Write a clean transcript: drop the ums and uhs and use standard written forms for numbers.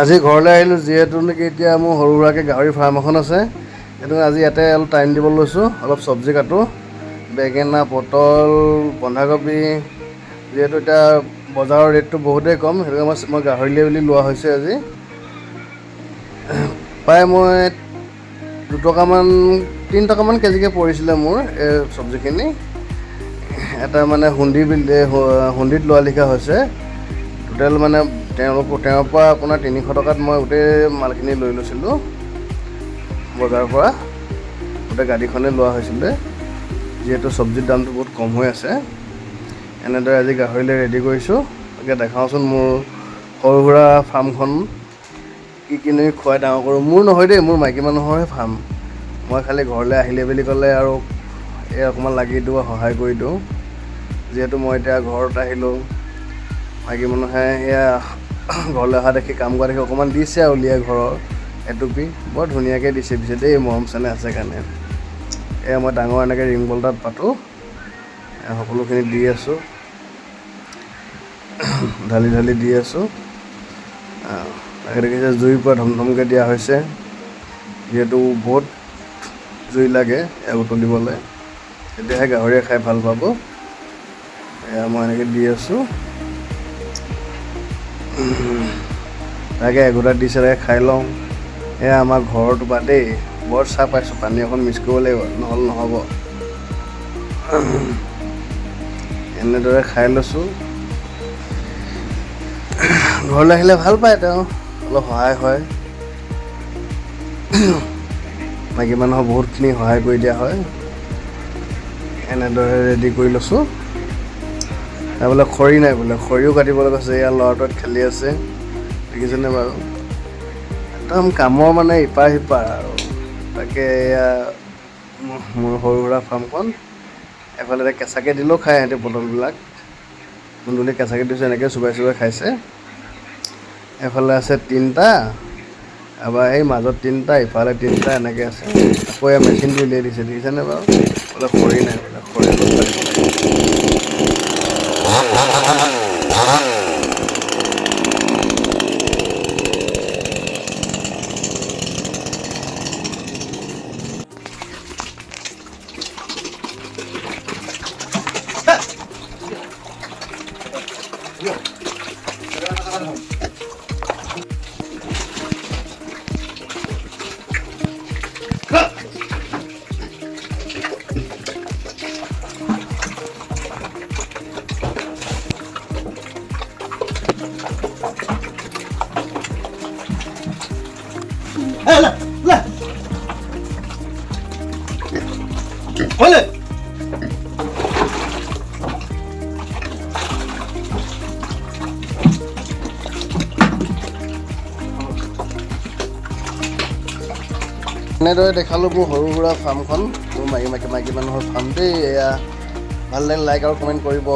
আজি ঘৰলৈ আহিলোঁ যিহেতু নেকি এতিয়া মোৰ সৰু সুৰাকৈ গাহৰি ফাৰ্ম এখন আছে সেইটো আজি ইয়াতে অলপ টাইম দিব লৈছোঁ অলপ চব্জি কাটোঁ বেঙেনা পটল বন্ধাকবি যিহেতু এতিয়া বজাৰৰ ৰেটটো বহুতেই কম সেইটো কাৰণে মই গাহৰিলে বুলি লোৱা হৈছে আজি প্ৰায় মই 3 টকামান কেজিকৈ পৰিছিলে মোৰ এই চব্জিখিনি এটা মানে হুণ্ডিত লোৱা লিখা হৈছে টোটেল মানে তেওঁৰ পৰা আপোনাৰ 300 টকাত মই গোটেই মালখিনি লৈ লৈছিলোঁ বজাৰৰ পৰা গোটেই গাড়ীখনে লোৱা হৈছিলে যিহেতু চব্জিৰ দামটো বহুত কম হৈ আছে এনেদৰে আজি গাহৰিলৈ ৰেডি কৰিছোঁ তাকে দেখাওঁচোন মোৰ সৰু সুৰা ফাৰ্মখন কি কিনি খুৱাই ডাঙৰ কৰোঁ মোৰ নহয় দেই মোৰ মাইকী মানুহৰহে ফাৰ্ম মই খালি ঘৰলৈ আহিলে বুলি ক'লে আৰু এই অকণমান লাগি দিওঁ সহায় কৰি দিওঁ যিহেতু মই এতিয়া ঘৰত আহিলোঁ মাইকী মানুহে সেয়া ঘৰলৈ অহা দেখি কাম কৰা দেখি অকণমান দিছে আৰু উলিয়াই ঘৰৰ এটুপি বৰ ধুনীয়াকৈ দিছে দেই মৰম চেনেহ আছে কাৰণে এয়া মই ডাঙৰ এনেকৈ ৰিং বল এটাত পাতোঁ সকলোখিনি দি আছোঁ ঢালি দি আছোঁ তাকে দেখিছে জুইৰ পৰা ধমধমকৈ দিয়া হৈছে যিহেতু বহুত জুই লাগে এয়া উতলিবলৈ তেতিয়াহে গাহৰিয়ে খাই ভাল পাব এয়া মই এনেকৈ দি আছোঁ তাকে এগোটা দিছে তাকে খাই লওঁ এয়া আমাৰ ঘৰটো বা দেই বৰ চাহ পাইছোঁ পানী অকণ মিক্স কৰিব লাগিব নহ'লে নহ'ব এনেদৰে খাই লৈছোঁ ঘৰলৈ আহিলে ভাল পায় তেওঁ অলপ সহায় হয় মাইকী মানুহৰ বহুতখিনি সহায় কৰি দিয়া হয় এনেদৰে ৰেডি কৰি লৈছোঁ বোলে খৰি নাই বোলে খৰিও কাটিবলৈ কৈছে এয়া ল'ৰাটোত খেলি আছে দেখিছেনে বাৰু একদম কামৰ মানে ইপাৰ সিপাৰ আৰু তাকে এয়া মোৰ সৰু সুৰা ফাৰ্মখন এফালে কেঁচাকৈ দিলেও খায় সিহঁতে পটলবিলাক ধুন্দুলি কেঁচাকৈ দিছোঁ এনেকৈ চুবাই খাইছে এফালে আছে 3টা এবাৰ এই মাজত 3টা ইফালে 3টা এনেকৈ আছে আকৌ এয়া মেচিনটো উলিয়াই দিছে দেখিছেনে বাৰু বোলে খৰি নাই বোলে খৰি এনেদৰে দেখালোঁ মোৰ সৰু সুৰা ফাৰ্মখন মোৰ মাইকী মানুহৰ ফাৰ্ম দেই এয়া ভাল লাগিলে লাইক আৰু কমেণ্ট কৰিব